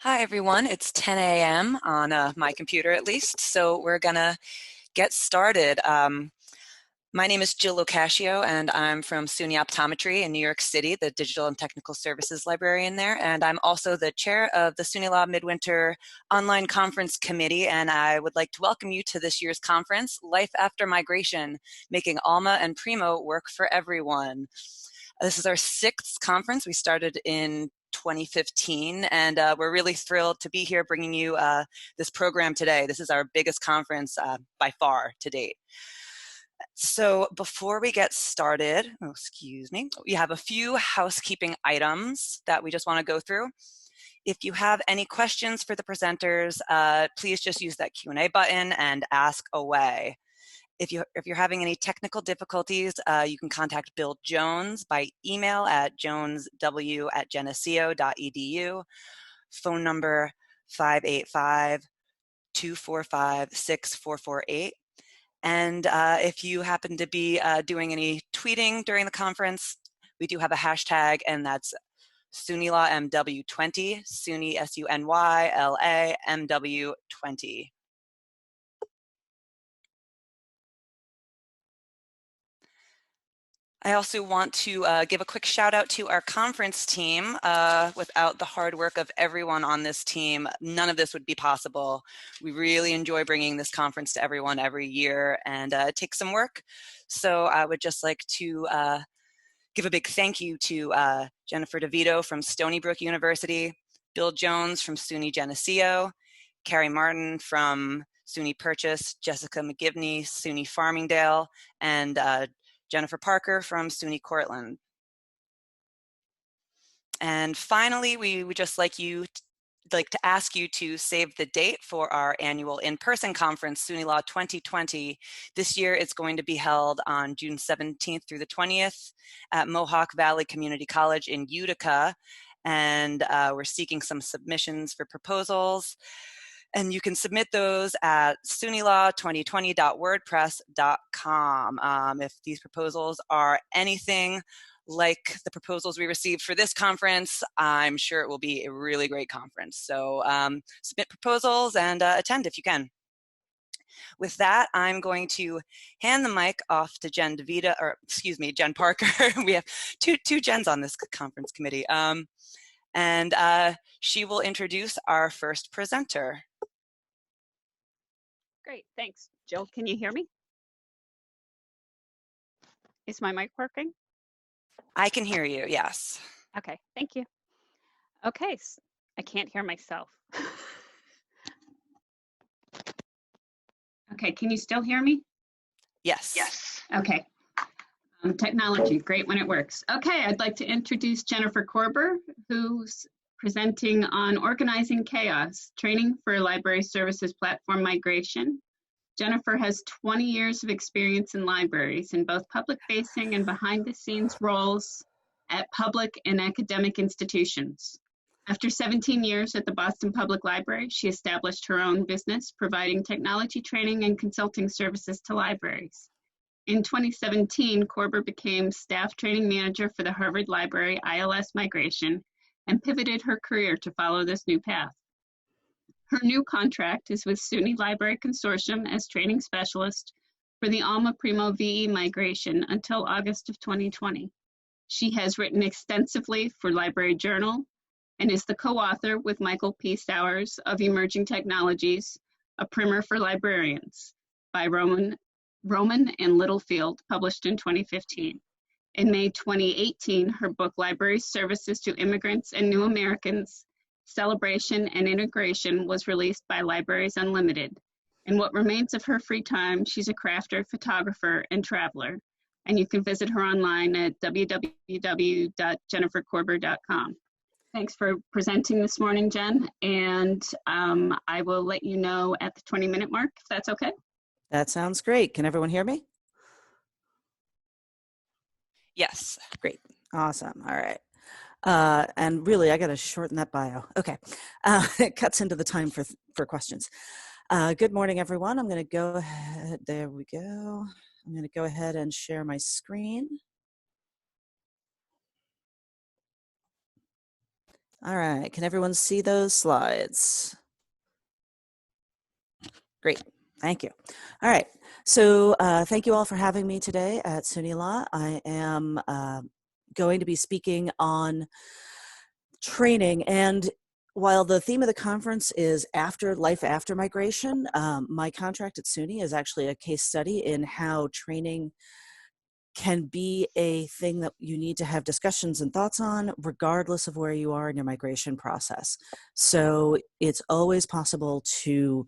Hi everyone, it's 10 a.m. on my computer at least, so we're gonna get started. My name is Jill Locascio and I'm from SUNY Optometry in New York City, the Digital and Technical Services Librarian there, and I'm also the chair of the SUNYLA Midwinter Online Conference Committee, and I would like to welcome you to this year's conference, Life After Migration, Making ALMA and Primo Work for Everyone. This is our 6th conference. We started in 2015, and we're really thrilled to be here bringing you this program today. This is our biggest conference by far to date. So before we get started, we have a few housekeeping items that we just want to go through. If you have any questions for the presenters, please just use that Q&A button and ask away. If you're having any technical difficulties, you can contact Bill Jones by email at jonesw@geneseo.edu, phone number 585-245-6448. And if you happen to be doing any tweeting during the conference, we do have a hashtag, and that's SUNYLA MW20, SUNY SUNYLA MW20. I also want to give a quick shout out to our conference team. Without the hard work of everyone on this team, none of this would be possible. We really enjoy bringing this conference to everyone every year, and it takes some work. So I would just like to give a big thank you to Jennifer DeVito from Stony Brook University, Bill Jones from SUNY Geneseo, Carrie Martin from SUNY Purchase, Jessica McGivney, SUNY Farmingdale, and Jennifer Parker from SUNY Cortland. And finally, we would just like to ask you to save the date for our annual in-person conference, SUNYLA 2020. This year it's going to be held on June 17th through the 20th at Mohawk Valley Community College in Utica. And we're seeking some submissions for proposals. And you can submit those at sunyla2020.wordpress.com. If these proposals are anything like the proposals we received for this conference, I'm sure it will be a really great conference. So submit proposals and attend if you can. With that, I'm going to hand the mic off to Jen Parker. We have two Jens on this conference committee. And she will introduce our first presenter. Great, thanks. Jill, can you hear me? Is my mic working? I can hear you, yes. Okay, thank you. Okay, I can't hear myself. Okay, can you still hear me? Yes. Yes. Okay. Technology, great when it works. Okay, I'd like to introduce Jennifer Korber, who's presenting on Organizing Chaos, Training for Library Services Platform Migration. Jennifer has 20 years of experience in libraries in both public-facing and behind-the-scenes roles at public and academic institutions. After 17 years at the Boston Public Library, she established her own business, providing technology training and consulting services to libraries. In 2017, Korber became staff training manager for the Harvard Library ILS migration and pivoted her career to follow this new path. Her new contract is with SUNY Library Consortium as training specialist for the ALMA Primo VE migration until August of 2020. She has written extensively for Library Journal and is the co-author with Michael P. Sowers of Emerging Technologies, a primer for librarians by Roman and Littlefield, published in 2015. In May 2018, her book, Library Services to Immigrants and New Americans, Celebration and Integration, was released by Libraries Unlimited. In what remains of her free time, she's a crafter, photographer, and traveler. And you can visit her online at www.jenniferkorber.com. Thanks for presenting this morning, Jen. And I will let you know at the 20-minute mark, if that's okay. That sounds great. Can everyone hear me? Yes. Great. Awesome. All right. And really, I got to shorten that bio. Okay. It cuts into the time for questions. Good morning, everyone. I'm going to go ahead. There we go. I'm going to go ahead and share my screen. All right, can everyone see those slides? Great, thank you. All right, so thank you all for having me today at SUNYLA. I am going to be speaking on training, and while the theme of the conference is life after migration, my contract at SUNY is actually a case study in how training can be a thing that you need to have discussions and thoughts on, regardless of where you are in your migration process. So it's always possible to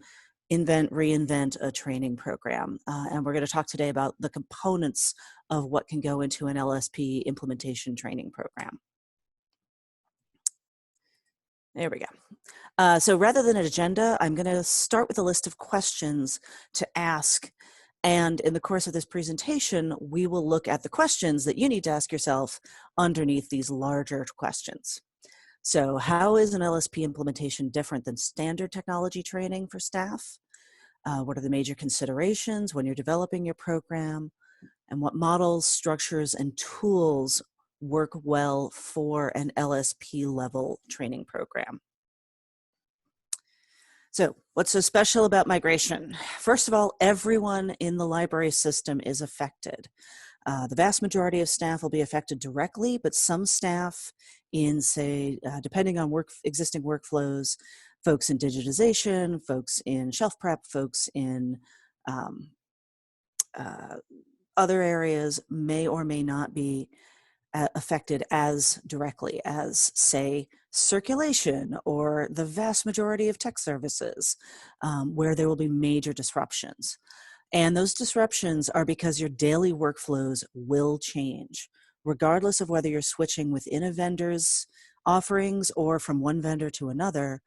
reinvent a training program. And we're going to talk today about the components of what can go into an LSP implementation training program. There we go. So rather than an agenda, I'm going to start with a list of questions to ask. And in the course of this presentation, we will look at the questions that you need to ask yourself underneath these larger questions. So how is an LSP implementation different than standard technology training for staff? What are the major considerations when you're developing your program? And what models, structures, and tools work well for an LSP level training program? So what's so special about migration? First of all, everyone in the library system is affected. The vast majority of staff will be affected directly, but some staff in, say, depending on existing workflows, folks in digitization, folks in shelf prep, folks in other areas may or may not be affected as directly as, say, circulation or the vast majority of tech services, where there will be major disruptions. And those disruptions are because your daily workflows will change, regardless of whether you're switching within a vendor's offerings or from one vendor to another.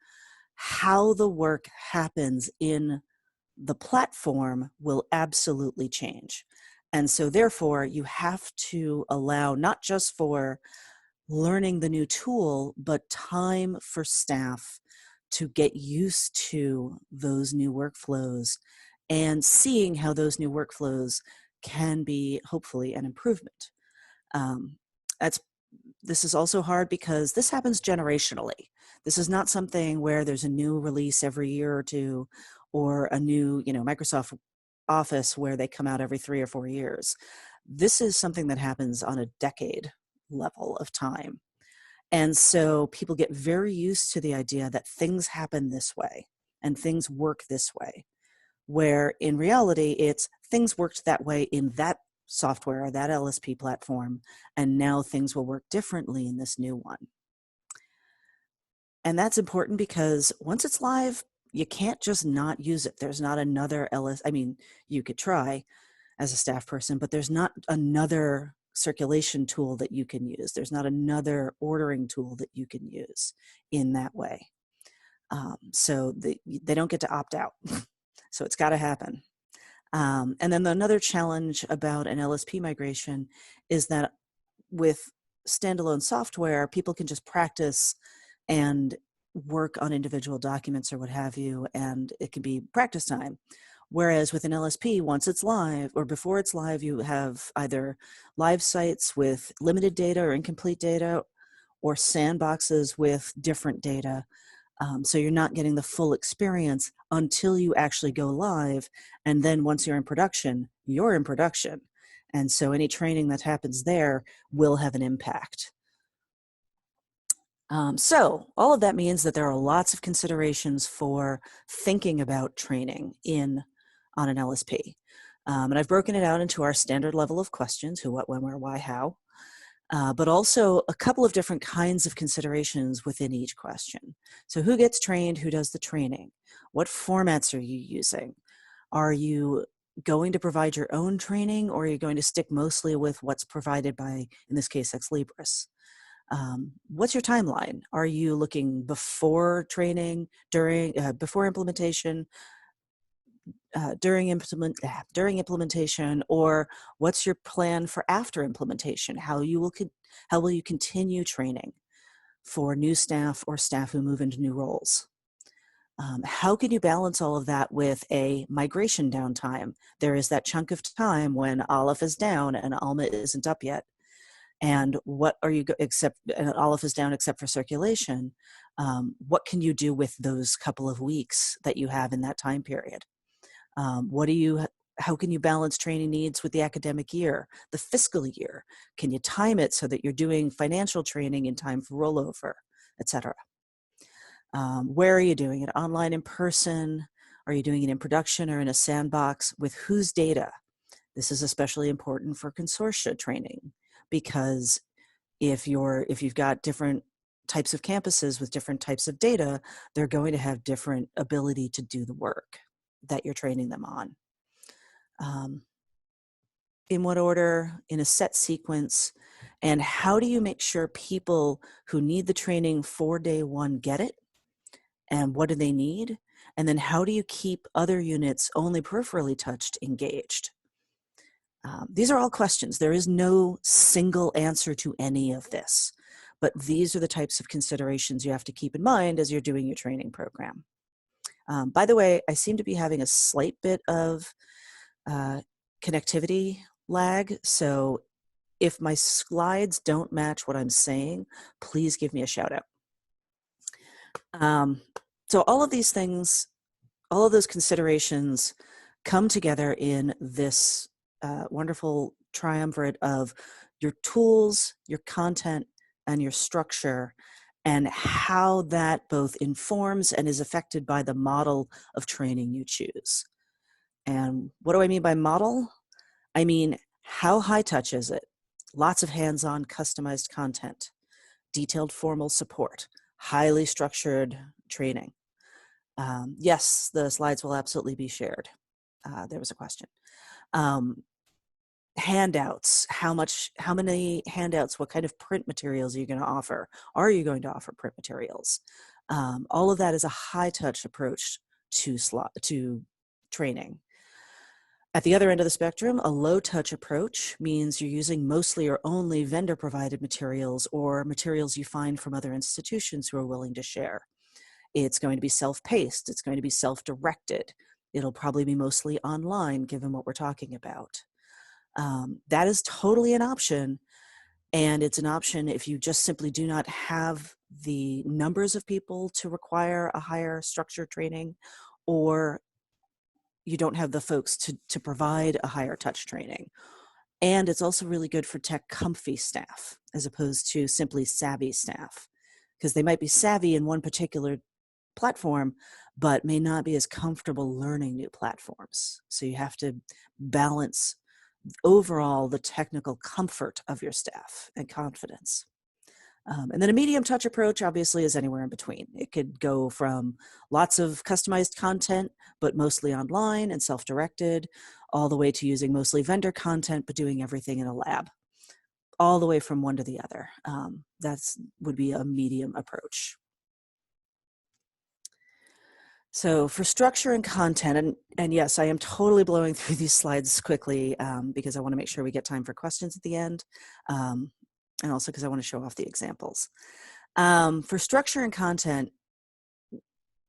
How the work happens in the platform will absolutely change. And so therefore, you have to allow not just for learning the new tool, but time for staff to get used to those new workflows and seeing how those new workflows can be hopefully an improvement. This is also hard because this happens generationally. This is not something where there's a new release every year or two, or a new, Microsoft Office where they come out every 3 or 4 years. This is something that happens on a decade level of time. And so people get very used to the idea that things happen this way and things work this way, where in reality, it's things worked that way in that software or that LSP platform, and now things will work differently in this new one. And that's important because once it's live, you can't just not use it. There's not another you could try as a staff person, but there's not another circulation tool that you can use. There's not another ordering tool that you can use in that way. So they don't get to opt out. So it's got to happen. And then another challenge about an LSP migration is that with standalone software, people can just practice and work on individual documents or what have you, and it can be practice time. Whereas with an LSP, once it's live or before it's live, you have either live sites with limited data or incomplete data, or sandboxes with different data. So you're not getting the full experience until you actually go live. And then once you're in production, you're in production. And so any training that happens there will have an impact. So all of that means that there are lots of considerations for thinking about training on an LSP. And I've broken it out into our standard level of questions: who, what, when, where, why, how. But also a couple of different kinds of considerations within each question. So who gets trained? Who does the training? What formats are you using? Are you going to provide your own training, or are you going to stick mostly with what's provided by, in this case, Ex Libris? What's your timeline? Are you looking before training, before implementation, during implementation, or what's your plan for after implementation? How will you continue training for new staff or staff who move into new roles? How can you balance all of that with a migration downtime? There is that chunk of time when Aleph is down and Alma isn't up yet. And what are you, and Olive is down except for circulation, what can you do with those couple of weeks that you have in that time period? How can you balance training needs with the academic year, the fiscal year? Can you time it so that you're doing financial training in time for rollover, et cetera? Where are you doing it? Online, in person? Are you doing it in production or in a sandbox? With whose data? This is especially important for consortia training, because if you've got different types of campuses with different types of data, they're going to have different ability to do the work that you're training them on. In what order, in a set sequence, and how do you make sure people who need the training for day one get it? And what do they need? And then how do you keep other units only peripherally touched engaged? These are all questions. There is no single answer to any of this, but these are the types of considerations you have to keep in mind as you're doing your training program. By the way, I seem to be having a slight bit of connectivity lag, so if my slides don't match what I'm saying, please give me a shout out. So all of these things, all of those considerations come together in this wonderful triumvirate of your tools, your content, and your structure, and how that both informs and is affected by the model of training you choose. And what do I mean by model? I mean, how high touch is it? Lots of hands-on customized content, detailed formal support, highly structured training. Yes, the slides will absolutely be shared. There was a question. Handouts, how many handouts, what kind of print materials are you going to offer? Are you going to offer print materials? All of that is a high touch approach to training. At the other end of the spectrum, a low touch approach means you're using mostly or only vendor provided materials or materials you find from other institutions who are willing to share. It's going to be self-paced, it's going to be self-directed. It'll probably be mostly online given what we're talking about. That is totally an option, and it's an option if you just simply do not have the numbers of people to require a higher structured training, or you don't have the folks to provide a higher touch training. And it's also really good for tech comfy staff as opposed to simply savvy staff, because they might be savvy in one particular platform, but may not be as comfortable learning new platforms. So you have to balance overall the technical comfort of your staff and confidence. And then a medium touch approach obviously is anywhere in between. It could go from lots of customized content, but mostly online and self-directed, all the way to using mostly vendor content, but doing everything in a lab, all the way from one to the other. Would be a medium approach. So for structure and content, and yes, I am totally blowing through these slides quickly because I want to make sure we get time for questions at the end, and also because I want to show off the examples. For structure and content,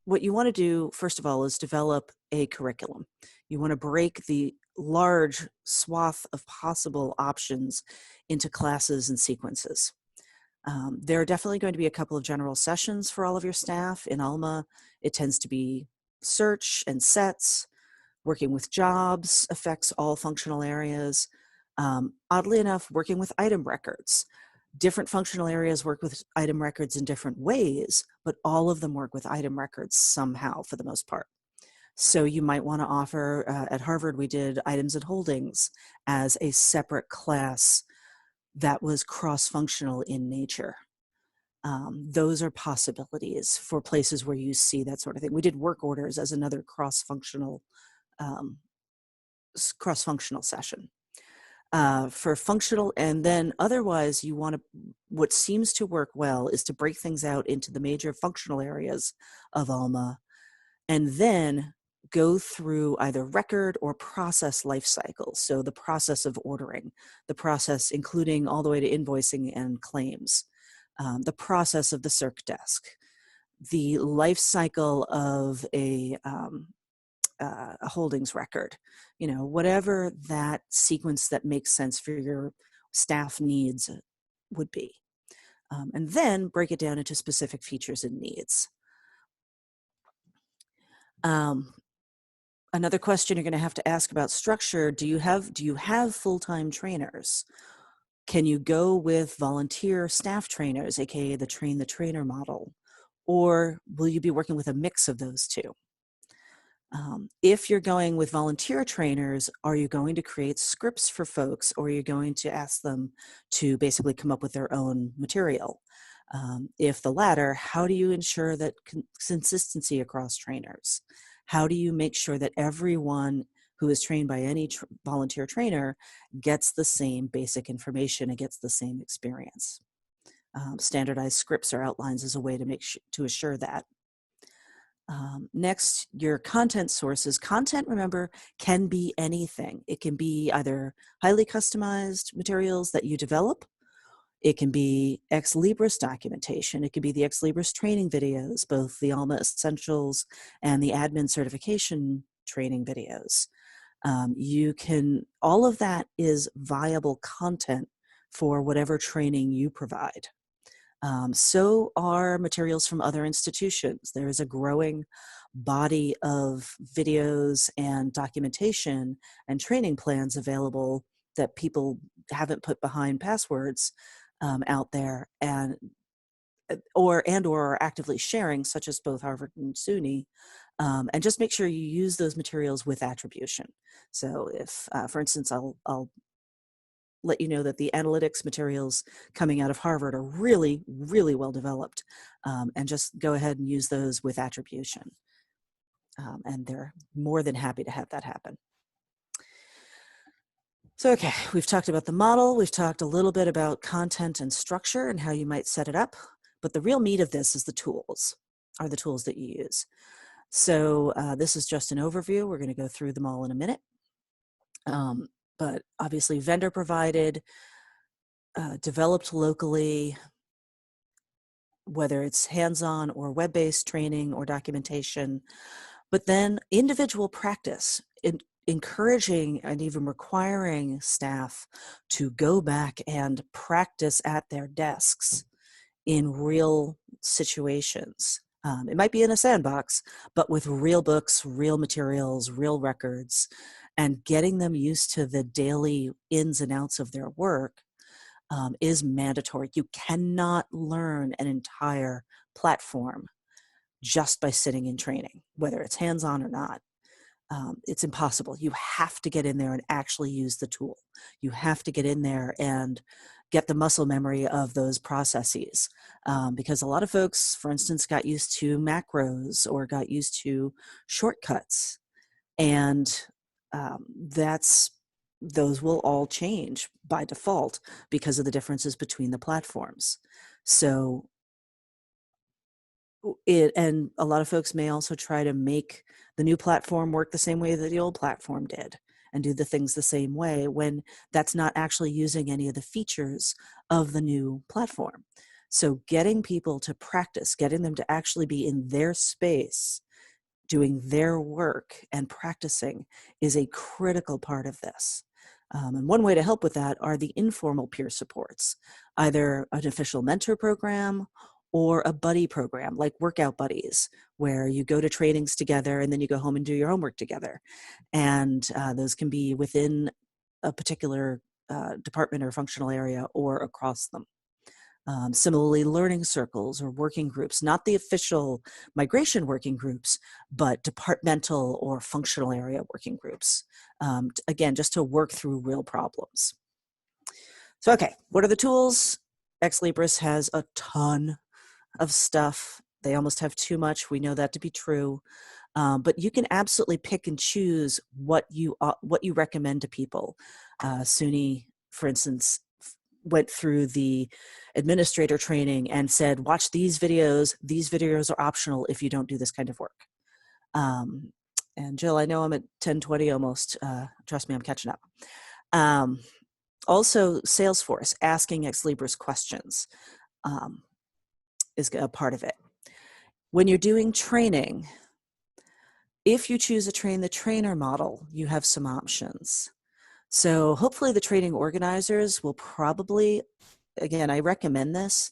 what you want to do, first of all, is develop a curriculum. You want to break the large swath of possible options into classes and sequences. There are definitely going to be a couple of general sessions for all of your staff. In ALMA, it tends to be search and sets. Working with jobs affects all functional areas. Oddly enough, working with item records. Different functional areas work with item records in different ways, but all of them work with item records somehow for the most part. So you might want to offer, at Harvard we did items and holdings as a separate class that was cross-functional in nature. Those are possibilities for places where you see that sort of thing. We did work orders as another cross-functional session. For functional, and then otherwise you want to, what seems to work well is to break things out into the major functional areas of ALMA and then go through either record or process life cycles. So the process of ordering, the process including all the way to invoicing and claims, the process of the circ desk, the life cycle of a holdings record, whatever that sequence that makes sense for your staff needs would be. And then break it down into specific features and needs. Another question you're going to have to ask about structure, do you have full-time trainers? Can you go with volunteer staff trainers, aka the train the trainer model? Or will you be working with a mix of those two? If you're going with volunteer trainers, are you going to create scripts for folks, or are you going to ask them to basically come up with their own material? If the latter, how do you ensure that consistency across trainers? How do you make sure that everyone who is trained by any volunteer trainer gets the same basic information and gets the same experience? Standardized scripts or outlines is a way to to assure that. Next, your content sources. Content, remember, can be anything. It can be either highly customized materials that you develop. It can be ex libris documentation. It could be the ex libris training videos, both the ALMA Essentials and the admin certification training videos. All of that is viable content for whatever training you provide. So are materials from other institutions. There is a growing body of videos and documentation and training plans available that people haven't put behind passwords out there or are actively sharing, such as both Harvard and SUNY. And just make sure you use those materials with attribution. So if, for instance, I'll let you know that the analytics materials coming out of Harvard are really, really well developed, and just go ahead and use those with attribution. And they're more than happy to have that happen. So, okay, we've talked about the model, we've talked a little bit about content and structure and how you might set it up, but the real meat of this is the tools that you use. So this is just an overview. We're going to go through them all in a minute. But obviously vendor provided, developed locally, whether it's hands-on or web-based training or documentation, but then individual practice, encouraging and even requiring staff to go back and practice at their desks in real situations. It might be in a sandbox, but with real books, real materials, real records, and getting them used to the daily ins and outs of their work is mandatory. You cannot learn an entire platform just by sitting in training, whether it's hands-on or not. It's impossible. You have to get in there and actually use the tool. You have to get in there and get the muscle memory of those processes. Because a lot of folks, for instance, got used to macros or got used to shortcuts. And those will all change by default because of the differences between the platforms. So and a lot of folks may also try to make the new platform work the same way that the old platform did and do the things the same way when that's not actually using any of the features of the new platform. So getting people to practice, getting them to actually be in their space, doing their work and practicing is a critical part of this. And one way to help with that are the informal peer supports, either an official mentor program or a buddy program like Workout Buddies, where you go to trainings together and then you go home and do your homework together. And those can be within a particular department or functional area or across them. Similarly, learning circles or working groups, not the official migration working groups, but departmental or functional area working groups. Again, just to work through real problems. So, okay, what are the tools? Ex Libris has a ton of stuff. They almost have too much. We know that to be true. But you can absolutely pick and choose what you recommend to people. SUNY, for instance, went through the administrator training and said, watch these videos. These videos are optional if you don't do this kind of work. And Jill, I know I'm at 10:20 almost. Trust me, I'm catching up. Also, Salesforce, asking Ex Libris questions is a part of it. When you're doing training, if you choose a train the trainer model, you have some options. So hopefully the training organizers will probably again, I recommend this,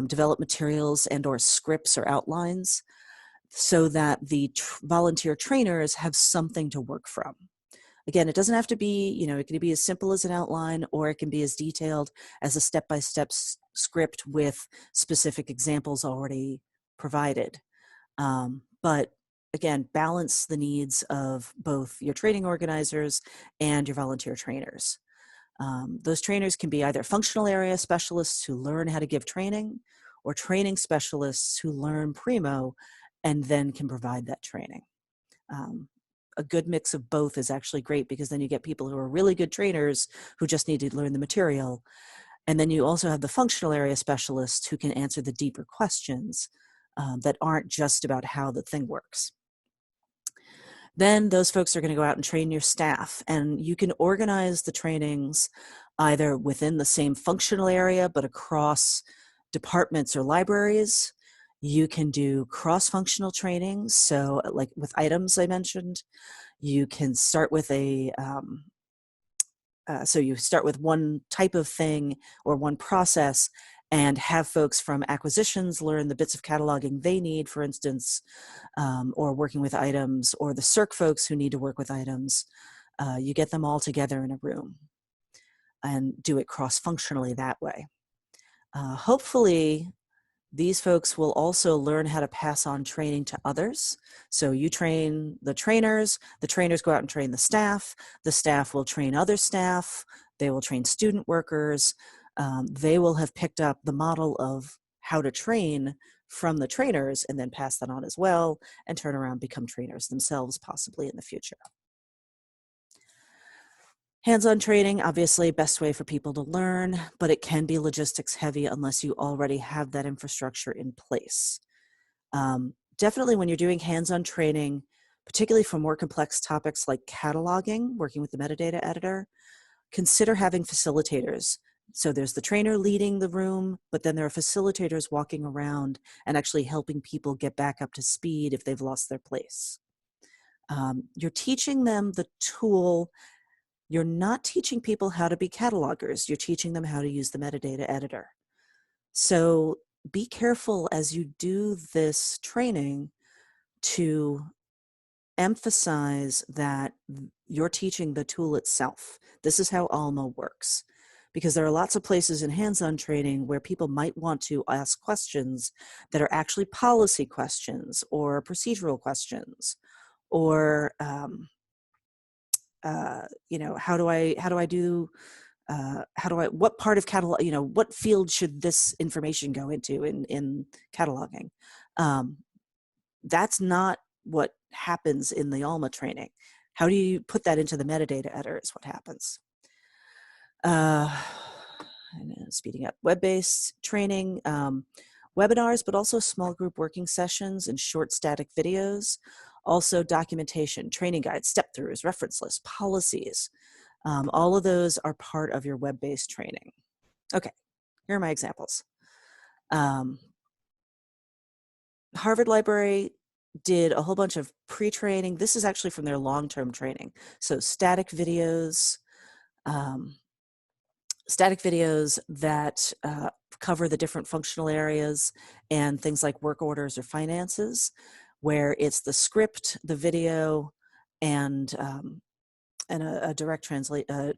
develop materials and or scripts or outlines so that the volunteer trainers have something to work from. Again, it doesn't have to be, it can be as simple as an outline, or it can be as detailed as a step-by-step script with specific examples already provided. But again, balance the needs of both your training organizers and your volunteer trainers. Those trainers can be either functional area specialists who learn how to give training, or training specialists who learn primo and then can provide that training. A good mix of both is actually great, because then you get people who are really good trainers who just need to learn the material. And then you also have the functional area specialists who can answer the deeper questions that aren't just about how the thing works. Then those folks are going to go out and train your staff, and you can organize the trainings either within the same functional area but across departments or libraries. You can do cross-functional trainings, so like with items I mentioned, you can start with so you start with one type of thing or one process and have folks from acquisitions learn the bits of cataloging they need, for instance, or working with items, or the circ folks who need to work with items. You get them all together in a room and do it cross-functionally that way. Hopefully, these folks will also learn how to pass on training to others. So you train the trainers go out and train the staff will train other staff, they will train student workers, they will have picked up the model of how to train from the trainers and then pass that on as well, and turn around, become trainers themselves possibly in the future. Hands-on training, obviously, best way for people to learn, but it can be logistics heavy unless you already have that infrastructure in place. Definitely when you're doing hands-on training, particularly for more complex topics like cataloging, working with the metadata editor, consider having facilitators. So there's the trainer leading the room, but then there are facilitators walking around and actually helping people get back up to speed if they've lost their place. You're teaching them the tool. You're not teaching people how to be catalogers. You're teaching them how to use the metadata editor. So be careful as you do this training to emphasize that you're teaching the tool itself. This is how ALMA works. Because there are lots of places in hands-on training where people might want to ask questions that are actually policy questions or procedural questions, or what part of catalog, what field should this information go into in cataloging? That's not what happens in the ALMA training. How do you put that into the metadata editor is what happens. Speeding up, web-based training, webinars, but also small group working sessions and short static videos. Also documentation, training guides, step-throughs, reference lists, policies. All of those are part of your web-based training. Okay, here are my examples. Harvard Library did a whole bunch of pre-training. This is actually from their long-term training. So static videos that cover the different functional areas and things like work orders or finances, where it's the script, the video, and a direct translate, the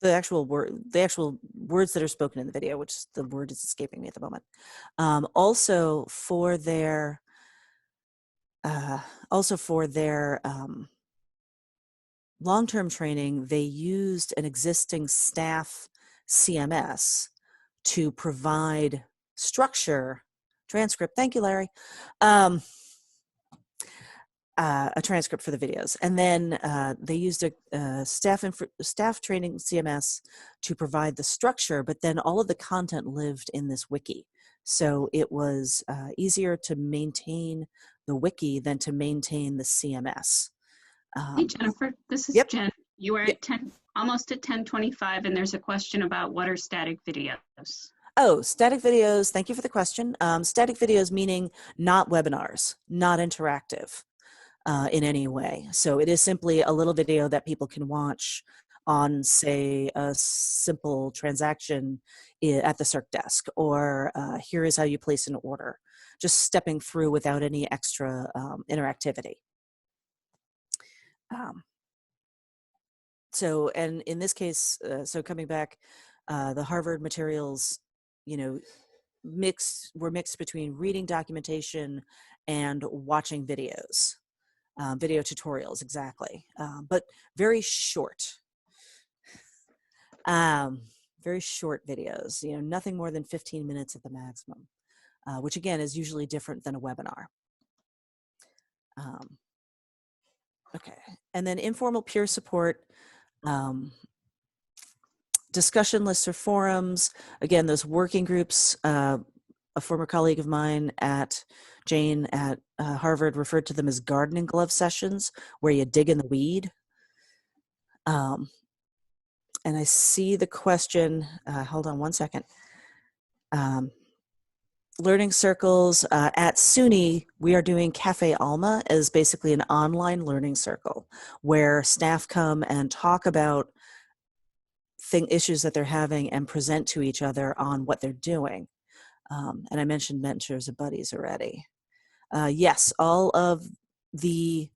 actual words that are spoken in the video, which the word is escaping me at the moment. Also for their long-term training, they used an existing staff CMS to provide structure, transcript. Thank you, Larry. A transcript for the videos, and then they used a staff training CMS to provide the structure, but then all of the content lived in this wiki. So it was easier to maintain the wiki than to maintain the CMS. Hey, Jennifer, this is Yep. Jen. You are at almost at 10:25, and there's a question about what are static videos? Oh, static videos. Thank you for the question. Static videos meaning not webinars, not interactive. in any way. So it is simply a little video that people can watch on, say, a simple transaction at the circ desk, or here is how you place an order, just stepping through without any extra interactivity. So, and in this case, so coming back, the Harvard materials, you know, were mixed between reading documentation and watching videos, video tutorials, exactly, but very short. Very short videos, you know, nothing more than 15 minutes at the maximum, which again is usually different than a webinar. Okay, and then informal peer support, discussion lists or forums. Again, those working groups, a former colleague of mine Jane at Harvard referred to them as gardening glove sessions, where you dig in the weed. And I see the question, hold on one second. Learning circles at SUNY, we are doing Cafe Alma as basically an online learning circle where staff come and talk about issues that they're having and present to each other on what they're doing. And I mentioned mentors and buddies already. Yes, all of the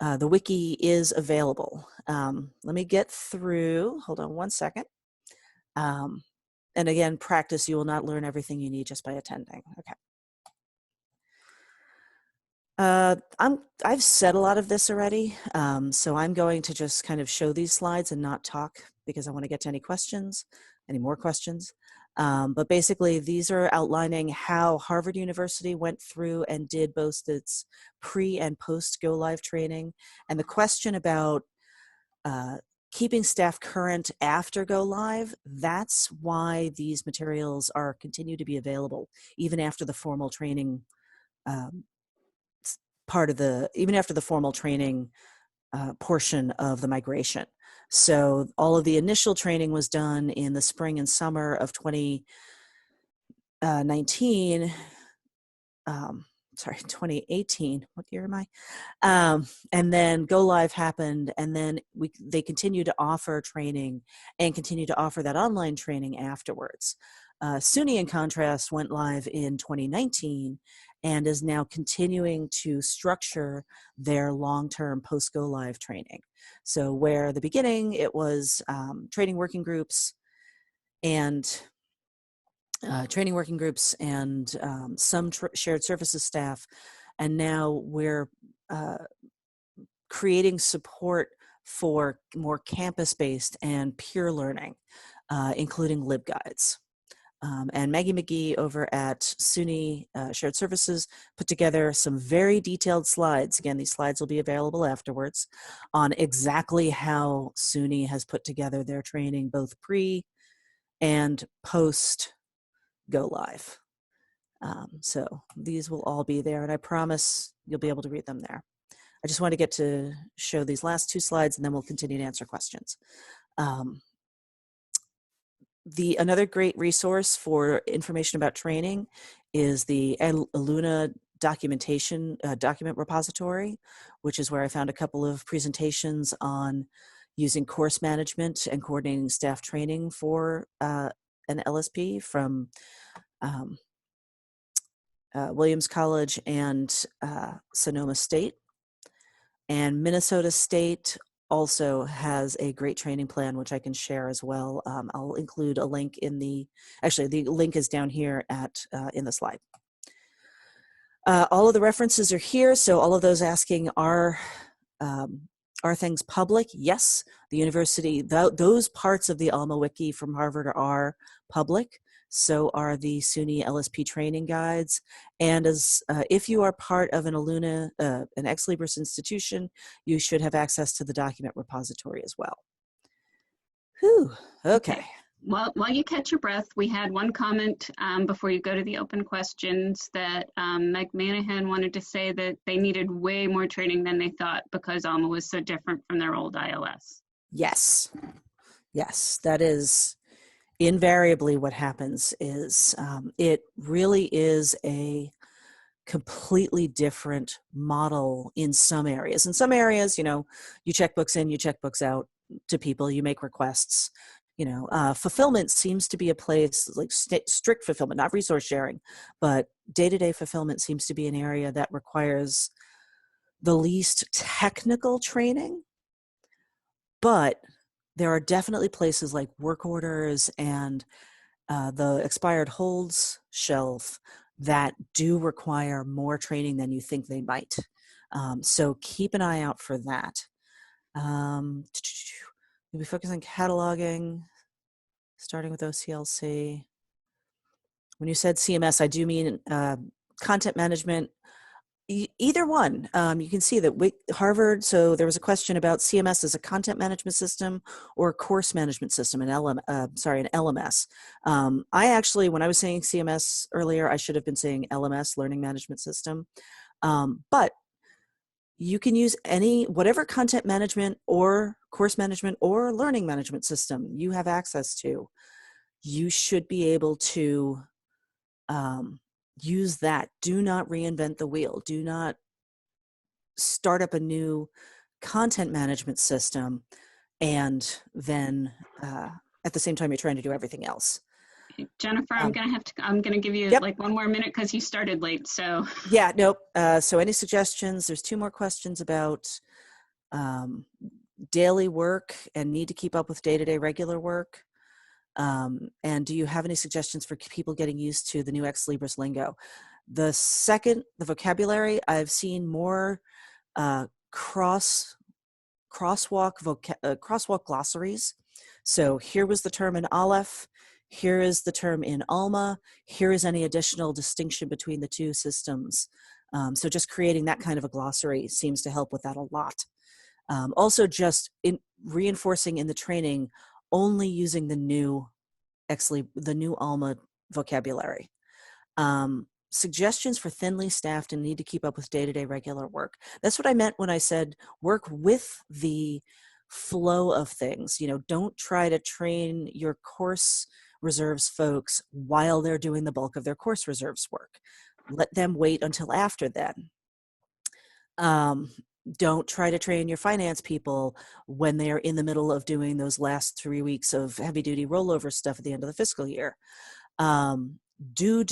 wiki is available. Let me get through, hold on one second. And again, practice, you will not learn everything you need just by attending. Okay. I've said a lot of this already, so I'm going to just kind of show these slides and not talk because I want to get to any more questions. But basically, these are outlining how Harvard University went through and did both its pre and post go live training, and the question about keeping staff current after go live. That's why these materials continue to be available even after the formal training portion of the migration. So all of the initial training was done in the spring and summer of 2019. 2018, what year am I? And then go live happened, and then they continue to offer training and continue to offer that online training afterwards. SUNY, in contrast, went live in 2019 and is now continuing to structure their long-term post-go live training. So where at the beginning it was training working groups and some shared services staff, and now we're creating support for more campus-based and peer learning, including LibGuides. And Maggie McGee over at SUNY Shared Services put together some very detailed slides. Again, these slides will be available afterwards on exactly how SUNY has put together their training, both pre and post go live. So these will all be there, and I promise you'll be able to read them there. I just want to get to show these last two slides, and then we'll continue to answer questions. Another great resource for information about training is the Aluna document repository, which is where I found a couple of presentations on using course management and coordinating staff training for an LSP from Williams College and Sonoma State. And Minnesota State also has a great training plan, which I can share as well. I'll include a link actually the link is down here in the slide. All of the references are here, so all of those asking are things public? Yes, the university, those parts of the Alma Wiki from Harvard are public. So are the SUNY LSP training guides. And if you are part of an Aluna, an Ex Libris institution, you should have access to the document repository as well. Whew, okay. Well, while you catch your breath, we had one comment before you go to the open questions that Meg Manahan wanted to say that they needed way more training than they thought because Alma was so different from their old ILS. Yes, that is invariably what happens. Is it really is a completely different model in some areas. In some areas, you know, you check books in, you check books out to people, you make requests. You know, fulfillment seems to be a place like strict fulfillment, not resource sharing, but day-to-day fulfillment seems to be an area that requires the least technical training. But there are definitely places like work orders and the expired holds shelf that do require more training than you think they might. So keep an eye out for that. We'll be focusing on cataloging, starting with OCLC. When you said CMS, I do mean content management. Either one. You can see that Harvard, so there was a question about CMS as a content management system or course management system, an LMS. I actually, when I was saying CMS earlier, I should have been saying LMS, Learning Management System. But you can use whatever content management or course management or learning management system you have access to. You should be able to use that. Do not reinvent the wheel. Do not start up a new content management system and then at the same time you're trying to do everything else. Jennifer, I'm gonna give you Yep. like 1 more minute because you started late. So yeah, nope. So any suggestions? There's 2 more questions about daily work and need to keep up with day-to-day regular work. And do you have any suggestions for people getting used to the new Ex Libris lingo? The vocabulary, I've seen more crosswalk glossaries. So here was the term in Aleph, here is the term in Alma, here is any additional distinction between the 2 systems. So just creating that kind of a glossary seems to help with that a lot. Also just reinforcing in the training, only using the new Alma vocabulary. Suggestions for thinly staffed and need to keep up with day-to-day regular work. That's what I meant when I said work with the flow of things. You know, don't try to train your course reserves folks while they're doing the bulk of their course reserves work. Let them wait until after then. Don't try to train your finance people when they are in the middle of doing those last 3 weeks of heavy-duty rollover stuff at the end of the fiscal year. Do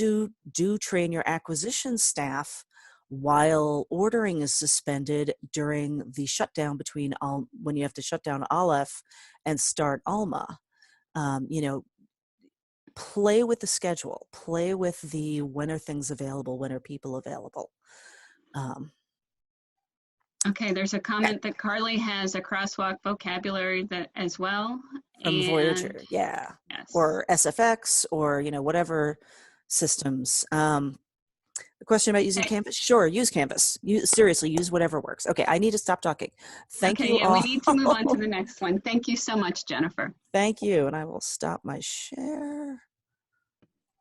train your acquisition staff while ordering is suspended during the shutdown between when you have to shut down Aleph and start Alma. You know, play with the schedule, play with the when are things available, when are people available. okay, there's a comment that Carly has a crosswalk vocabulary that as well. From Voyager, yeah. Yes. Or SFX, or, you know, whatever systems. The question about using Canvas, sure, use Canvas. Seriously, use whatever works. Okay, I need to stop talking. Thank you all. We need to move on to the next one. Thank you so much, Jennifer. Thank you, and I will stop my share.